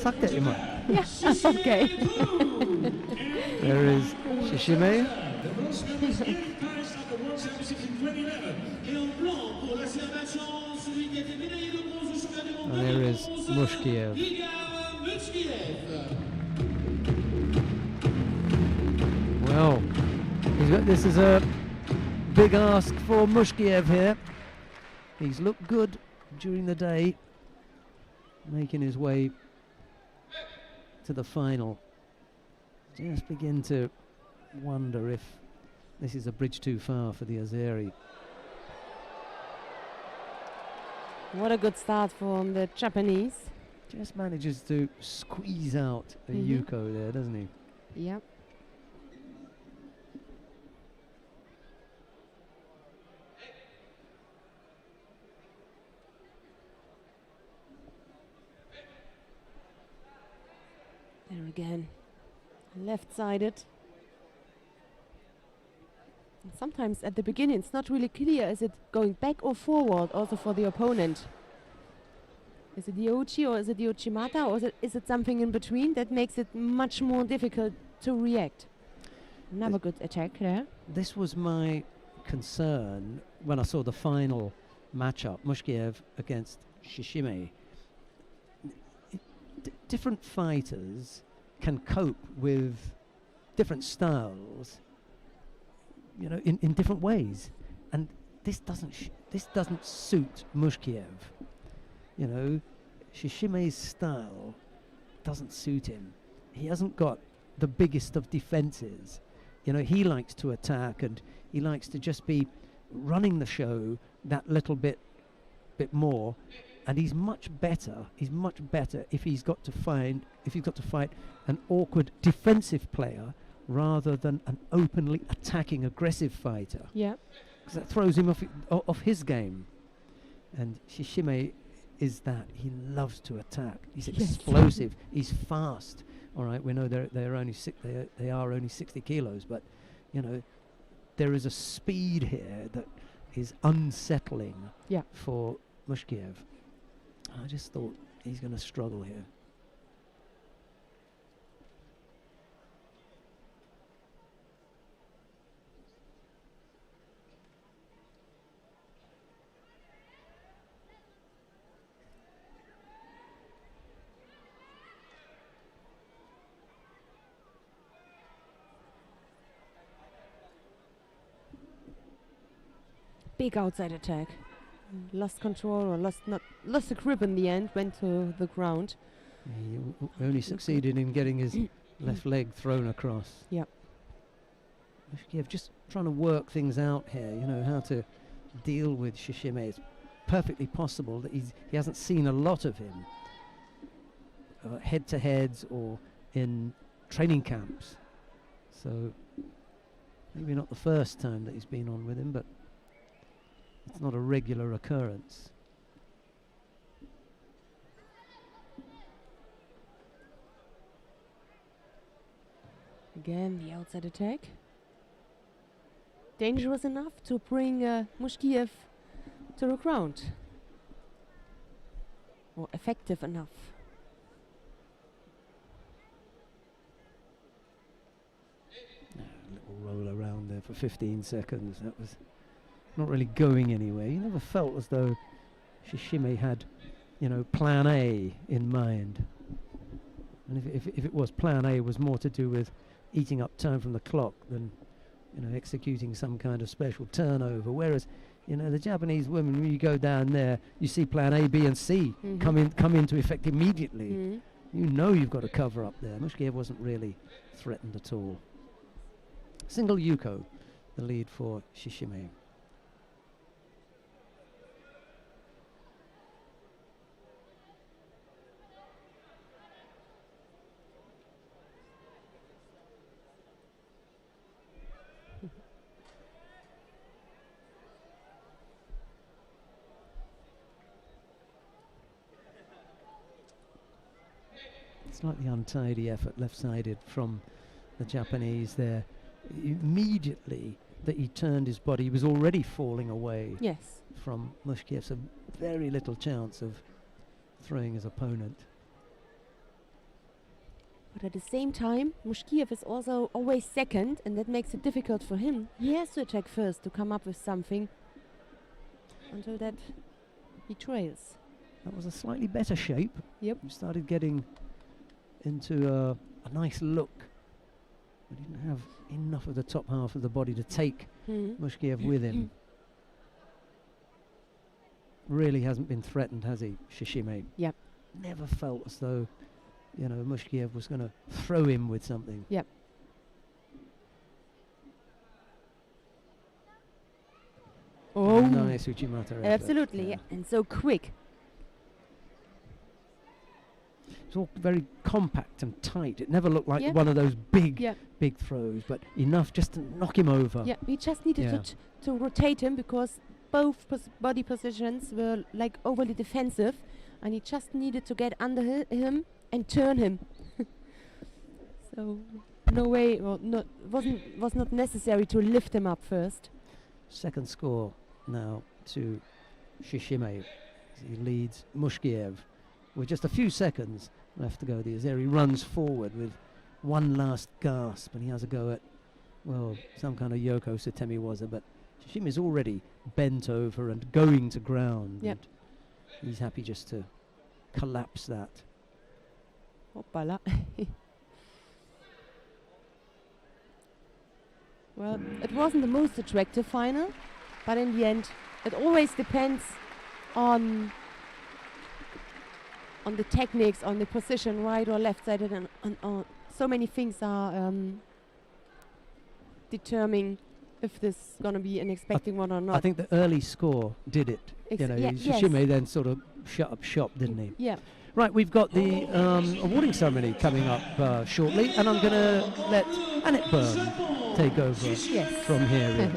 sucked at him. Yeah, okay. There is Shishime. And there is MUSHKIYEV. Well, this is a big ask for MUSHKIYEV here. He's looked good during the day, making his way to the final. Just begin to wonder if this is a bridge too far for the Azeri. What a good start from the Japanese. Just manages to squeeze out a Yuko there, doesn't he? Yep. There again, left-sided. Sometimes at the beginning it's not really clear, is it going back or forward also for the opponent? Is it the Ochi or is it the Ochimata, or is it something in between that makes it much more difficult to react? Another good attack there. This was my concern when I saw the final matchup, MUSHKIYEV against Shishime. Different fighters can cope with different styles, you know, in different ways, and this doesn't suit MUSHKIYEV. You know, Shishime's style doesn't suit him. He hasn't got the biggest of defenses. You know, he likes to attack and he likes to just be running the show that little bit more. And he's much better if he's got to fight an awkward defensive player rather than an openly attacking aggressive fighter. Yeah. Because that throws him off his game. And Shishime is that. He loves to attack. He's explosive. He's fast. All right, we know they are only 60 kilos, but you know, there is a speed here that is unsettling for MUSHKIYEV. I just thought he's going to struggle here. Big outside attack. Lost control or lost the grip in the end, went to the ground. He only succeeded in getting his left leg thrown across. Yep. MUSHKIYEV just trying to work things out here, you know, how to deal with Shishime. It's perfectly possible that he hasn't seen a lot of him head-to-heads or in training camps. So maybe not the first time that he's been on with him, but it's not a regular occurrence. Again, the outside attack. Dangerous enough to bring MUSHKIYEV to the ground. Or effective enough. A little roll around there for 15 seconds. That was not really going anywhere. You never felt as though Shishime had, you know, plan A in mind. And if it was, plan A was more to do with eating up time from the clock than, you know, executing some kind of special turnover. Whereas, you know, the Japanese women, when you go down there, you see plan A, B and C come into effect immediately. You know you've got to cover up there. MUSHKIYEV wasn't really threatened at all. Single Yuko, the lead for Shishime. Slightly untidy effort left-sided from the Japanese there. Immediately that he turned his body, he was already falling away from MUSHKIYEV, so very little chance of throwing his opponent. But at the same time, MUSHKIYEV is also always second, and that makes it difficult for him. He has to attack first to come up with something until that he trails. That was a slightly better shape. Yep. He started getting into a nice look. He didn't have enough of the top half of the body to take MUSHKIYEV with him. Really hasn't been threatened, has he, Shishime? Yep. Never felt as though, you know, MUSHKIYEV was going to throw him with something. Yep. Oh, nice Uchimata effort. absolutely, Yeah. and so quick. It's all very compact and tight. It never looked like Yeah. one of those big, Yeah. big throws, but enough just to knock him over. Yeah, we just needed to rotate him because both body positions were like overly defensive, and he just needed to get under him and turn him. So no way, well, was not necessary to lift him up first. Second score now to Shishime. He leads MUSHKIYEV with just a few seconds left to go. The Azeri runs forward with one last gasp, and he has a go at, well, some kind of Yoko Sutemiwaza, but Shishime is already bent over and going to ground. Yep. And he's happy just to collapse that. Hoppala. Well, it wasn't the most attractive final, but in the end, it always depends on the techniques, on the position, right or left sided, and on so many things are determining if this is going to be an expecting one or not. I think the early score did it. Shishime then sort of shut up shop, didn't he? Yeah. Right, we've got the awarding ceremony coming up shortly, and I'm going to let Annette Byrne take over from here.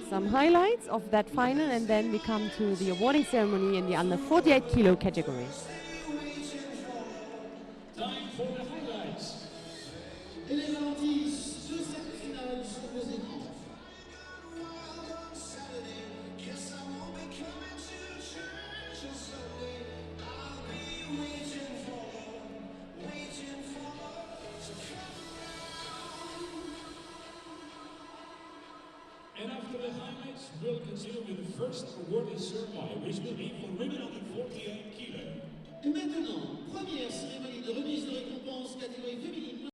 Some highlights of that final, and then we come to the awarding ceremony in the under 48 kilo category. Time for the highlights. And after the highlights, we'll continue with the first awarding ceremony, which will be for women under 48 kilos. Et maintenant, première cérémonie de remise de récompense catégorie féminine.